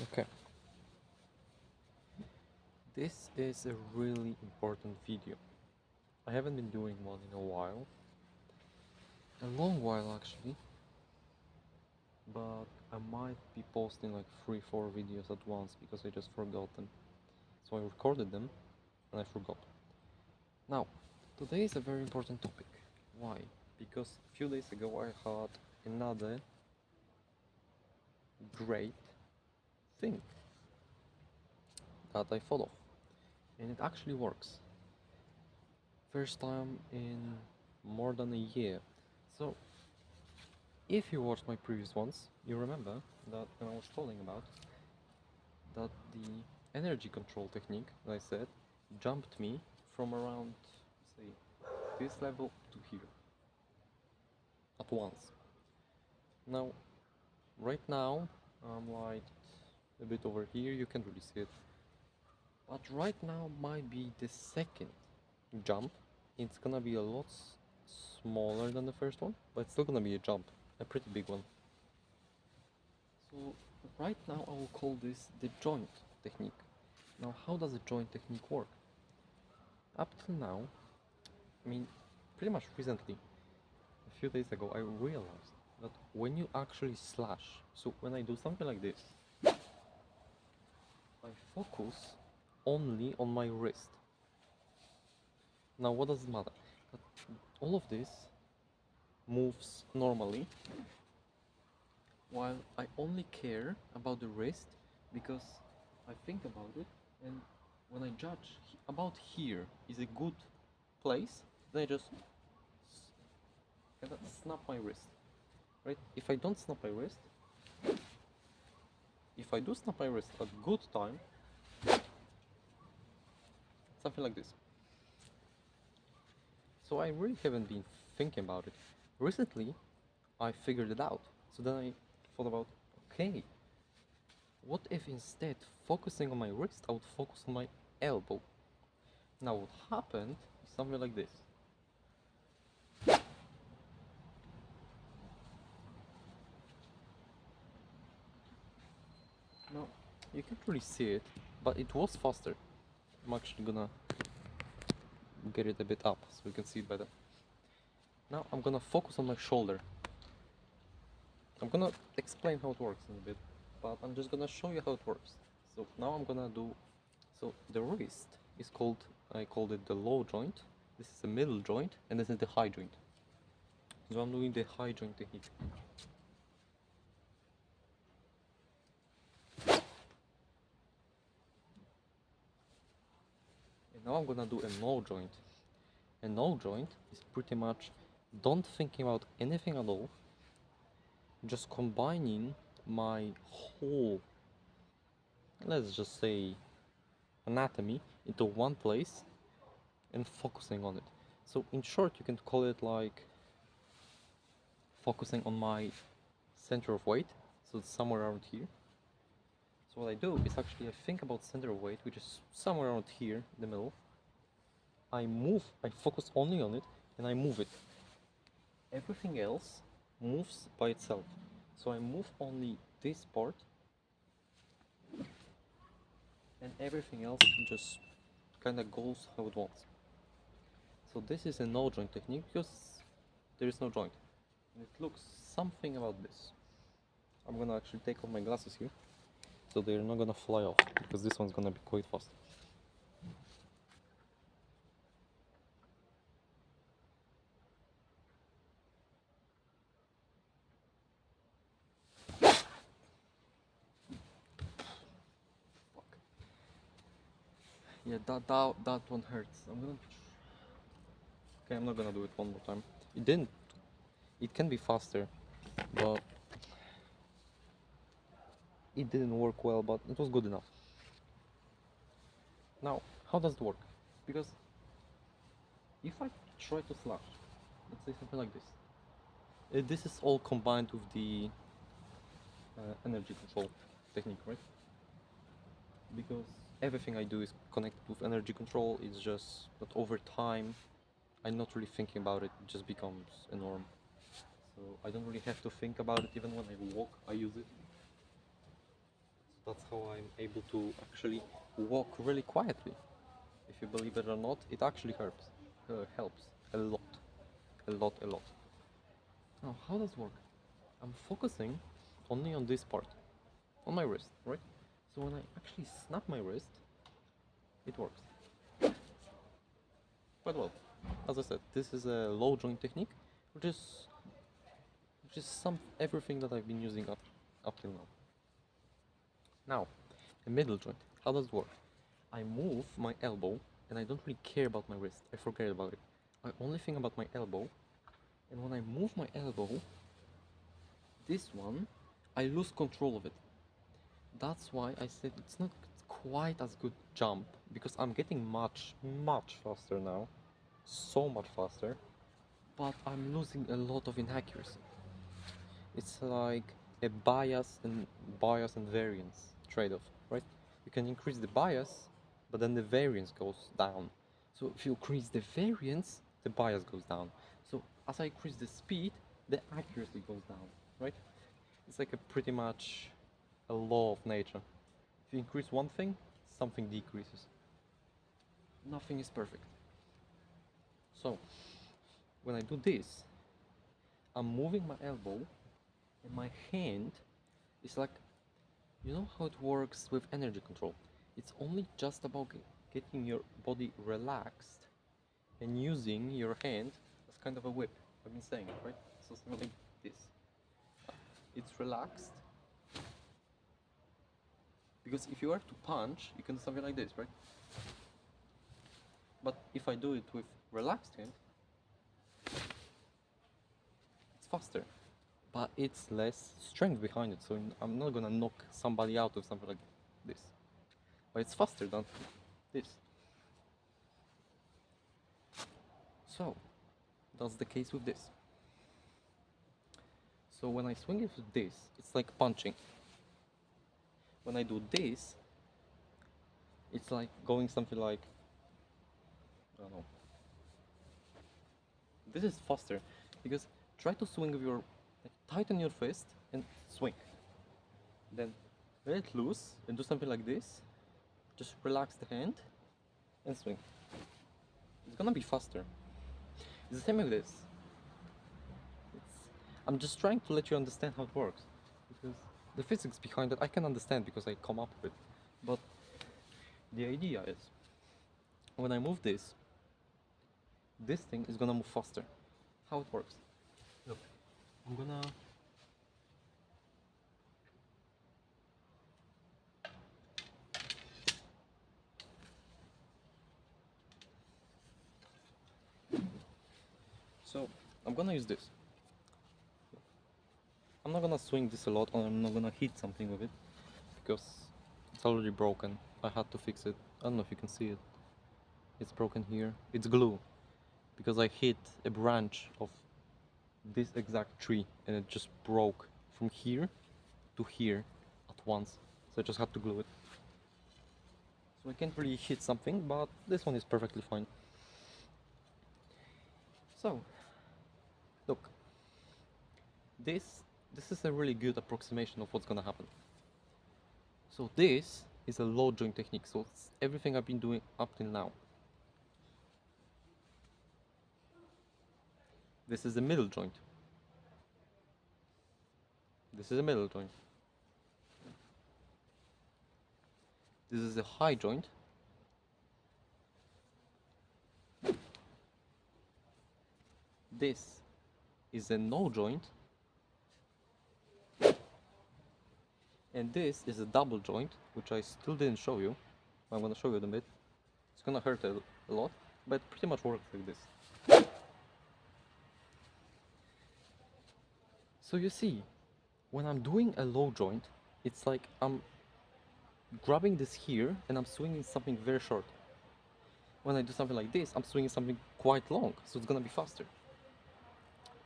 Okay. This is a really important video. I haven't been doing one in a while. A long while actually. But I might be posting like 3-4 videos at once because I just forgot them. So I recorded them and I forgot. Now, today is a very important topic. Why? Because a few days ago I had another great thing that I thought of. And it actually works. First time in more than a year. So, if you watched my previous ones, you remember that when I was telling about that the energy control technique that I said jumped me from around, say, this level to here at once. Now, right now, I'm like a bit over here, you can't really see it. But right now might be the second jump. It's gonna be a lot smaller than the first one, but it's still gonna be a jump, a pretty big one. So right now I will call this the joint technique. Now how does the joint technique work? Up till now, I mean pretty much recently, a few days ago, I realized that when you actually slash, so when I do something like this, I focus only on my wrist. Now what does it matter? That all of this moves normally while I only care about the wrist because I think about it, and when I judge about here is a good place, then I just kind of snap my wrist, right? If I don't snap my wrist, if I do snap my wrist at good time, something like this. So I really haven't been thinking about it. Recently, I figured it out. So then I thought about, okay, what if instead focusing on my wrist, I would focus on my elbow? Now what happened is something like this. Now you can't really see it, but it was faster. I'm actually gonna get it a bit up so we can see it better. Now I'm gonna focus on my shoulder. I'm gonna explain how it works in a bit, but I'm just gonna show you how it works. So now I'm gonna do, so the wrist is called, I called it the low joint, this is the middle joint, and this is the high joint. So I'm doing the high joint technique. And now I'm gonna do a null joint. A null joint is pretty much don't thinking about anything at all, just combining my whole, let's just say, anatomy into one place and focusing on it. So in short, you can call it like focusing on my center of weight, so it's somewhere around here. So what I do is actually I think about center of weight, which is somewhere around here in the middle. I focus only on it, and I move it. Everything else moves by itself. So I move only this part, and everything else just kind of goes how it wants. So this is a no joint technique because there is no joint. And it looks something about this. I'm gonna actually take off my glasses here, so they're not gonna fly off, because this one's gonna be quite fast. Yeah, that one hurts. Okay, I'm not gonna do it one more time. It didn't. It can be faster, but it didn't work well. But it was good enough. Now, how does it work? Because if I try to slash, let's say something like this. This is all combined with the energy control technique, right? Because everything I do is connected with energy control. It's just that over time, I'm not really thinking about it. It just becomes a norm. So I don't really have to think about it. Even when I walk, I use it. So That's how I'm able to actually walk really quietly. If you believe it or not, it actually helps a lot, a lot, a lot. Now, how does it work? I'm focusing only on this part, on my wrist, right? So when I actually snap my wrist, it works quite well. As I said, this is a low joint technique, which is everything that I've been using up till now. Now, a middle joint. How does it work? I move my elbow, and I don't really care about my wrist. I forget about it. I only think about my elbow, and when I move my elbow, this one, I lose control of it. That's why I said it's not quite as good jump, because I'm getting much, much faster now. So much faster. But I'm losing a lot of inaccuracy. It's like a bias and variance trade-off, right? You can increase the bias, but then the variance goes down. So if you increase the variance, the bias goes down. So as I increase the speed, the accuracy goes down, right? It's like a pretty much a law of nature. If you increase one thing, something decreases. Nothing is perfect. So when I do this, I'm moving my elbow, and my hand is like, you know how it works with energy control? It's only just about getting your body relaxed and using your hand as kind of a whip. I've been saying it, right? So something like this. It's relaxed. Because if you are to punch, you can do something like this, right? But if I do it with relaxed hand, it's faster. But it's less strength behind it, so I'm not gonna knock somebody out with something like this. But it's faster than this. So, that's the case with this. So when I swing it with this, it's like punching. When I do this, it's like going something like, I don't know. This is faster, because try to swing with your, like, tighten your fist and swing. Then let it loose and do something like this. Just relax the hand and swing. It's gonna be faster. It's the same with this. I'm just trying to let you understand how it works, because the physics behind it I can understand because I come up with it. But the idea is, when I move this thing is gonna move faster. How it works? Look, I'm gonna I'm gonna use this. I'm not gonna swing this a lot, or I'm not gonna hit something with it, because it's already broken. I had to fix it. I don't know if you can see it. It's broken here. It's glue, because I hit a branch of this exact tree and it just broke from here to here at once. So I just had to glue it. So I can't really hit something, but this one is perfectly fine. So, look, this is a really good approximation of what's gonna happen. So this is a low joint technique, so it's everything I've been doing up till now. This is a middle joint. This is a middle joint. This is a high joint. This is a no joint. And this is a double joint, which I still didn't show you. I'm gonna show you in a bit. It's gonna hurt a lot, but it pretty much works like this. So you see, when I'm doing a low joint, it's like I'm grabbing this here and I'm swinging something very short. When I do something like this, I'm swinging something quite long, so it's gonna be faster.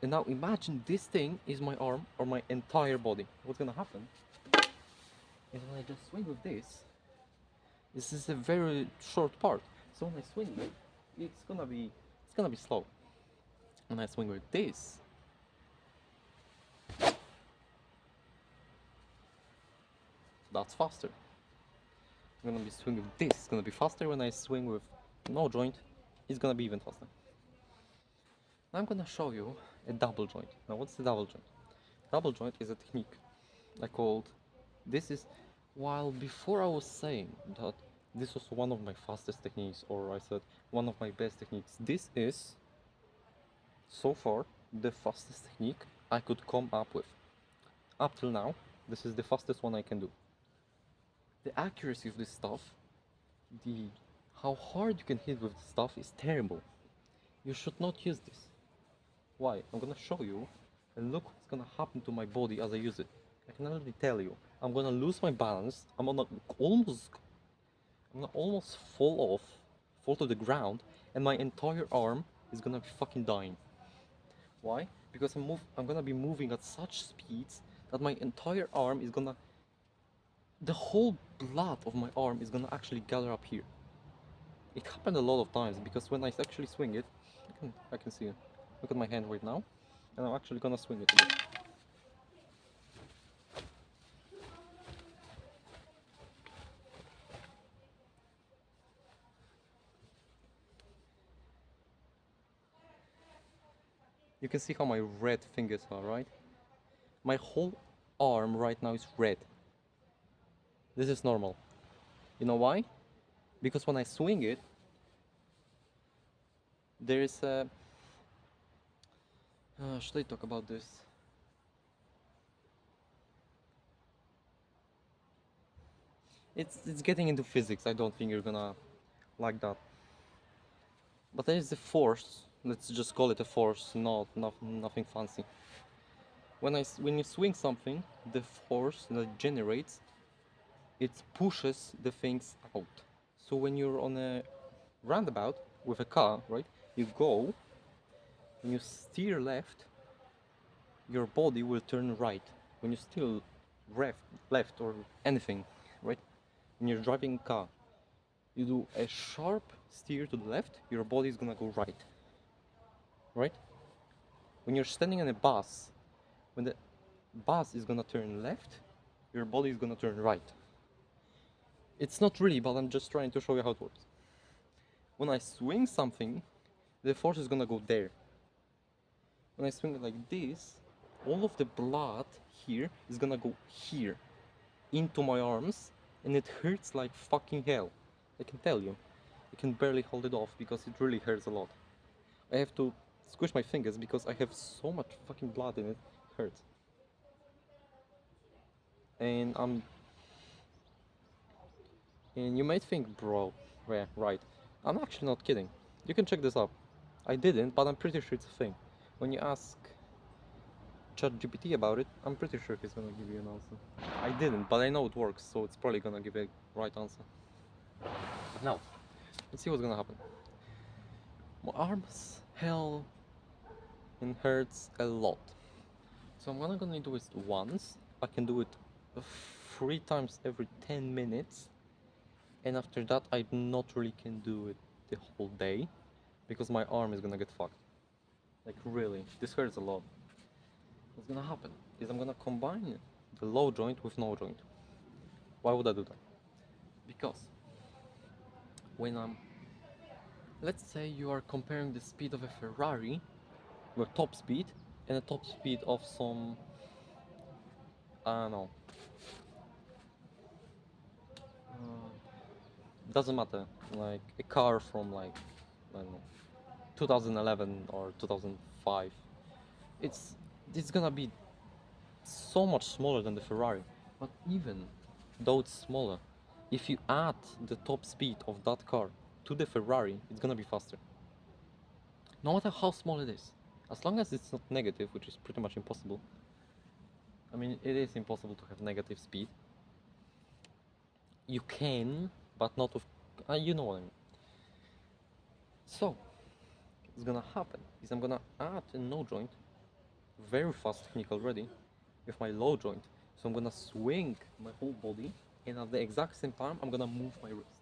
And now imagine this thing is my arm or my entire body. What's gonna happen is when I just swing with this is a very short part. So when I swing it, it's gonna be slow. When I swing with this, That's faster. I'm gonna be swinging with this. It's gonna be faster when I swing with no joint. It's gonna be even faster. Now I'm gonna show you a double joint. Now what's the double joint? Double joint is a technique I called, this is, while before I was saying that this was one of my fastest techniques, or I said one of my best techniques, this is so far the fastest technique I could come up with. Up till now, this is the fastest one I can do. The accuracy of this stuff, the how hard you can hit with this stuff is terrible. You should not use this. Why? I'm gonna show you, and look what's gonna happen to my body as I use it. I can already tell you, I'm gonna lose my balance. I'm gonna almost fall to the ground, and my entire arm is gonna be fucking dying. Why? Because I'm gonna be moving at such speeds that my entire arm is gonna, the whole blood of my arm is gonna actually gather up here. It happened a lot of times because when I actually swing it, I can see it. Look at my hand right now, and I'm actually gonna swing it a bit. You can see how my red fingers are, right? My whole arm right now is red. This is normal. You know why? Because when I swing it, there is a... should I talk about this? It's getting into physics. I don't think you're gonna like that. But there is a force. Let's just call it a force, nothing fancy. When you swing something, the force that generates, it pushes the things out. So when you're on a roundabout with a car, right? You go, when you steer left, your body will turn right. When you steer left or anything, right? When you're driving a car, you do a sharp steer to the left, your body is gonna go right. Right? When you're standing in a bus, when the bus is gonna turn left, your body is gonna turn right. It's not really, but I'm just trying to show you how it works. When I swing something, the force is gonna go there. When I swing it like this, all of the blood here is gonna go here, into my arms, and it hurts like fucking hell. I can tell you. I can barely hold it off because it really hurts a lot. I have to squish my fingers because I have so much fucking blood in it. It hurts. And and you might think, bro, yeah, right. I'm actually not kidding. You can check this up. I didn't, but I'm pretty sure it's a thing. When you ask ChatGPT about it, I'm pretty sure he's gonna give you an answer. I didn't, but I know it works, so it's probably gonna give a right answer. Now, let's see what's gonna happen. My arms hell and hurts a lot. So I'm gonna do it once. I can do it 3 times every 10 minutes. And after that, I not really can do it the whole day because my arm is gonna get fucked. Like really, this hurts a lot. What's gonna happen is I'm gonna combine the low joint with no joint. Why would I do that? Because when let's say you are comparing the speed of a Ferrari, your top speed, and the top speed of some, I don't know, doesn't matter, like a car from like, I don't know, 2011 or 2005. It's gonna be so much smaller than the Ferrari. But even though it's smaller, if you add the top speed of that car to the Ferrari, it's gonna be faster. No matter how small it is. As long as it's not negative, which is pretty much impossible. I mean, it is impossible to have negative speed. You can, but not with, you know what I mean. So, what's gonna happen is I'm gonna add a no joint, very fast technique already, with my low joint. So I'm gonna swing my whole body, and at the exact same time, I'm gonna move my wrist.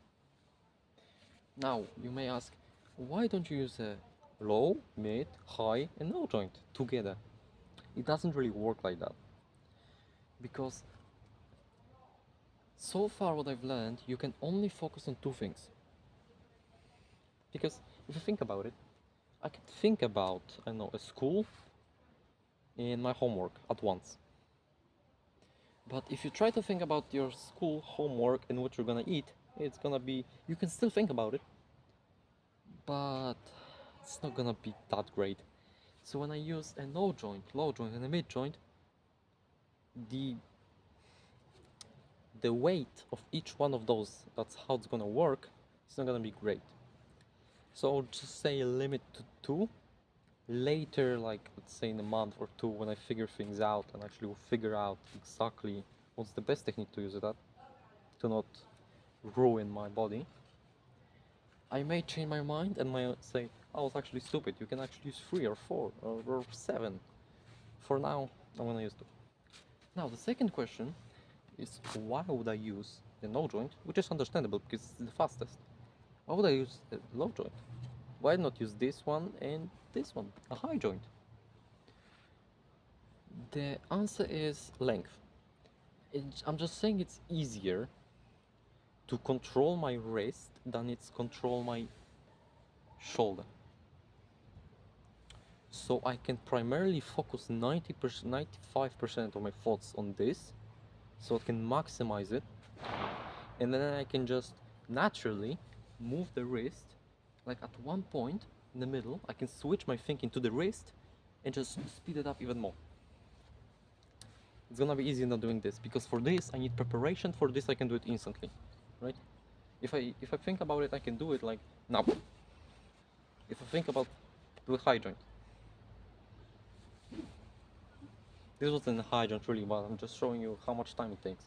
Now, you may ask, why don't you use a low, mid, high, and no joint together? It doesn't really work like that. Because So far what I've learned, you can only focus on two things. Because if you think about it, I can think about, I don't know, a school and my homework at once. But if you try to think about your school homework and what you're gonna eat, it's gonna be, you can still think about it, but it's not gonna be that great. So when I use a no joint, low joint, and a mid joint, the the weight of each one of those, that's how it's gonna work, it's not gonna be great. So I'll just say limit to two. Later, like let's say in a month or two, when I figure things out and actually will figure out exactly what's the best technique to use it at, to not ruin my body, I may change my mind and might say, I was actually stupid. You can actually use 3 or 4 or 7. For now, I'm gonna use 2. Now, the second question is why would I use the no joint, which is understandable because it's the fastest. Why would I use the low joint? Why not use this one and this one, a high joint? The answer is length. I'm just saying it's easier to control my wrist than it's control my shoulder. So I can primarily focus 90%, 95% of my thoughts on this, so I can maximize it, and then I can just naturally move the wrist, like at one point in the middle, I can switch my thinking to the wrist and just speed it up even more. It's gonna be easier not doing this, because for this I need preparation, for this I can do it instantly, right? If I think about it, I can do it like now. If I think about the high joint, this wasn't a high joint really, but I'm just showing you how much time it takes.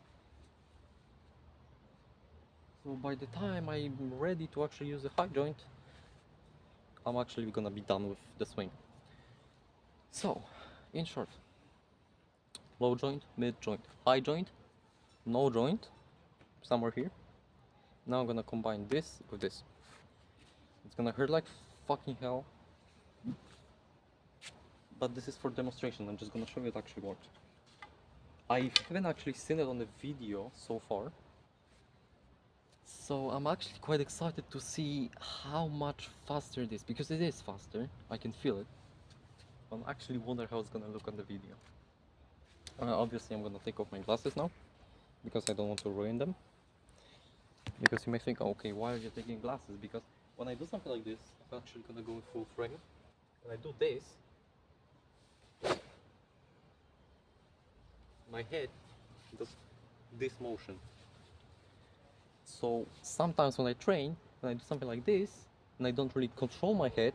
So by the time I'm ready to actually use the high joint, I'm actually gonna be done with the swing. So, in short, low joint, mid joint, high joint, no joint, somewhere here. Now I'm gonna combine this with this. It's gonna hurt like fucking hell, but this is for demonstration. I'm just gonna show you it actually works. I haven't actually seen it on the video so far, so I'm actually quite excited to see how much faster it is, because it is faster, I can feel it. I actually wonder how it's gonna look on the video. Obviously I'm gonna take off my glasses now, because I don't want to ruin them. Because you may think, okay, why are you taking glasses? Because when I do something like this, I'm actually gonna go in full frame. When I do this, my head does this motion. So sometimes when I train, when I do something like this, and I don't really control my head,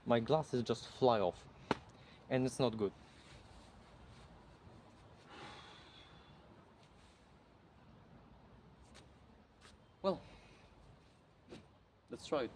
my glasses just fly off. And it's not good. Well, let's try it.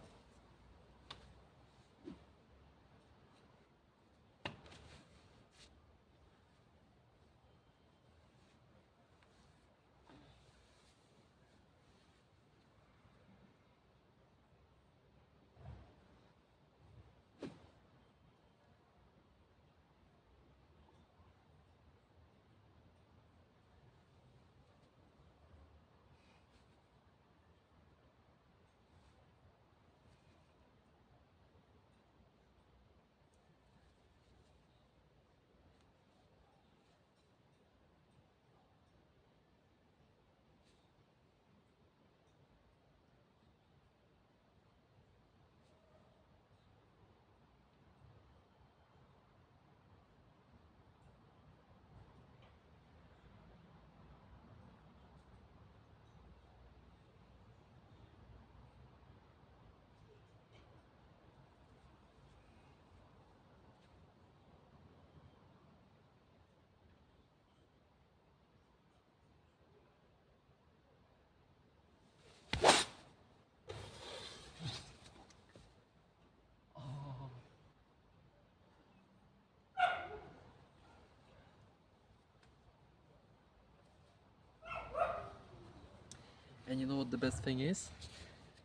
And you know what the best thing is?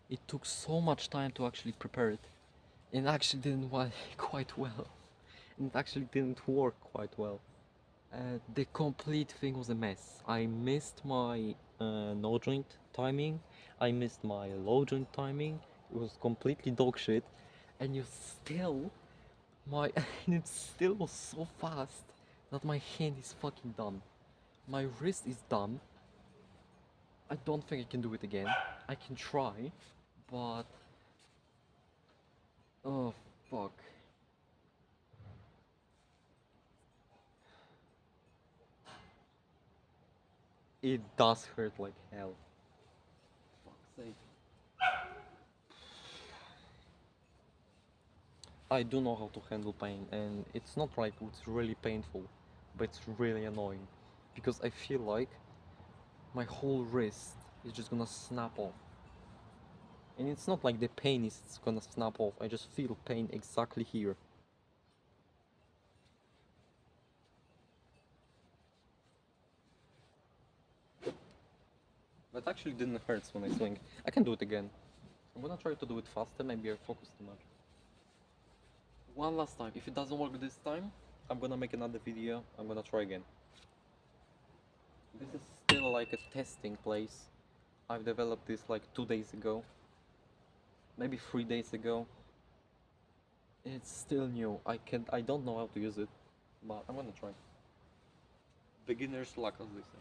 It took so much time to actually prepare it. It actually didn't work quite well. It actually didn't work quite well. The complete thing was a mess. I missed my no joint timing. I missed my low joint timing. It was completely dog shit, and you still my and it still was so fast that my hand is fucking done. My wrist is done. I don't think I can do it again. I can try, but oh fuck. It does hurt like hell. Fuck's sake. I do know how to handle pain, and it's not like it's really painful, but it's really annoying because I feel like my whole wrist is just gonna snap off. And it's not like the pain is gonna snap off, I just feel pain exactly here. That actually didn't hurt when I swing. I can do it again. I'm gonna try to do it faster, maybe I focus too much. One last time. If it doesn't work this time, I'm gonna make another video. I'm gonna try again. This is still like a testing place. I've developed this like 2 days ago. Maybe 3 days ago. It's still new. I don't know how to use it, but I'm gonna try. Beginner's luck, as they say.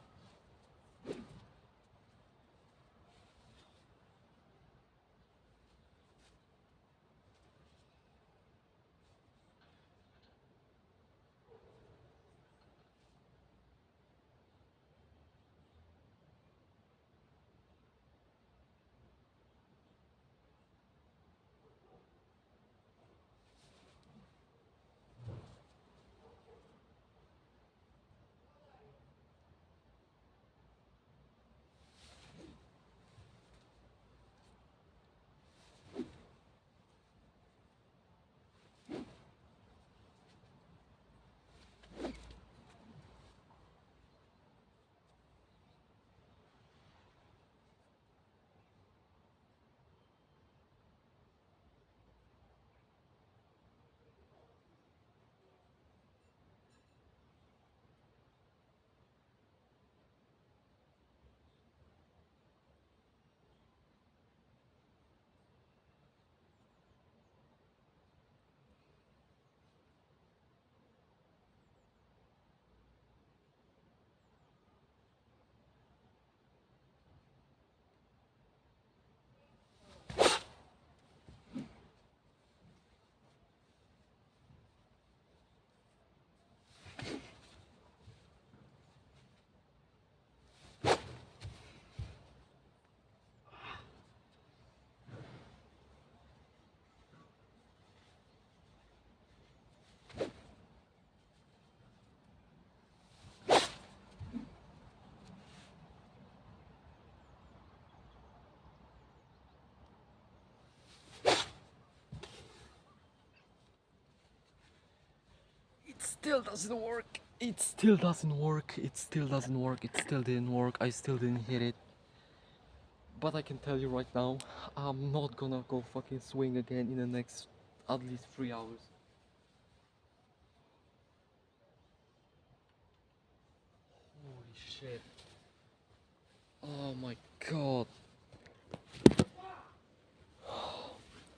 It still doesn't work. It still doesn't work. It still doesn't work. It still didn't work. I still didn't hit it. But I can tell you right now, I'm not gonna go fucking swing again in the next at least 3 hours. Holy shit. Oh my god.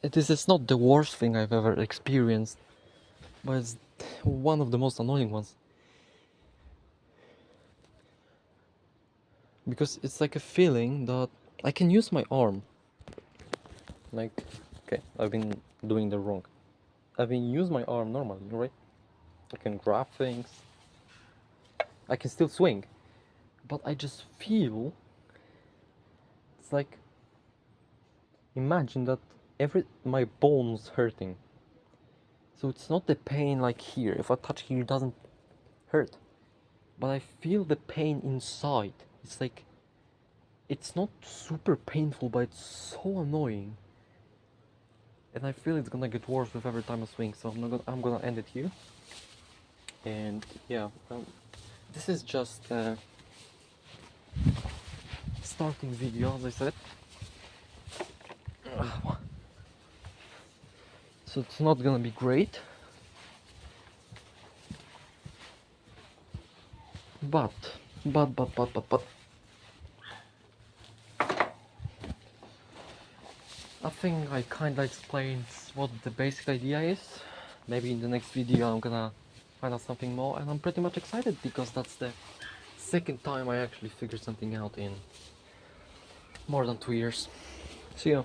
This is not the worst thing I've ever experienced, but it's one of the most annoying ones. Because it's like a feeling that I can use my arm. Like, okay, I've been doing the wrong. I've been use my arm normally, right? I can grab things. I can still swing. But I just feel it's like, imagine that my bones hurting. So it's not the pain like here. If I touch here, it doesn't hurt. But I feel the pain inside. It's like, it's not super painful, but it's so annoying. And I feel it's gonna get worse with every time I swing. So I'm gonna end it here. And yeah, this is just a starting video, as I said. So it's not gonna be great, but I think I kinda explained what the basic idea is. Maybe in the next video I'm gonna find out something more, and I'm pretty much excited because that's the second time I actually figured something out in more than 2 years. See ya.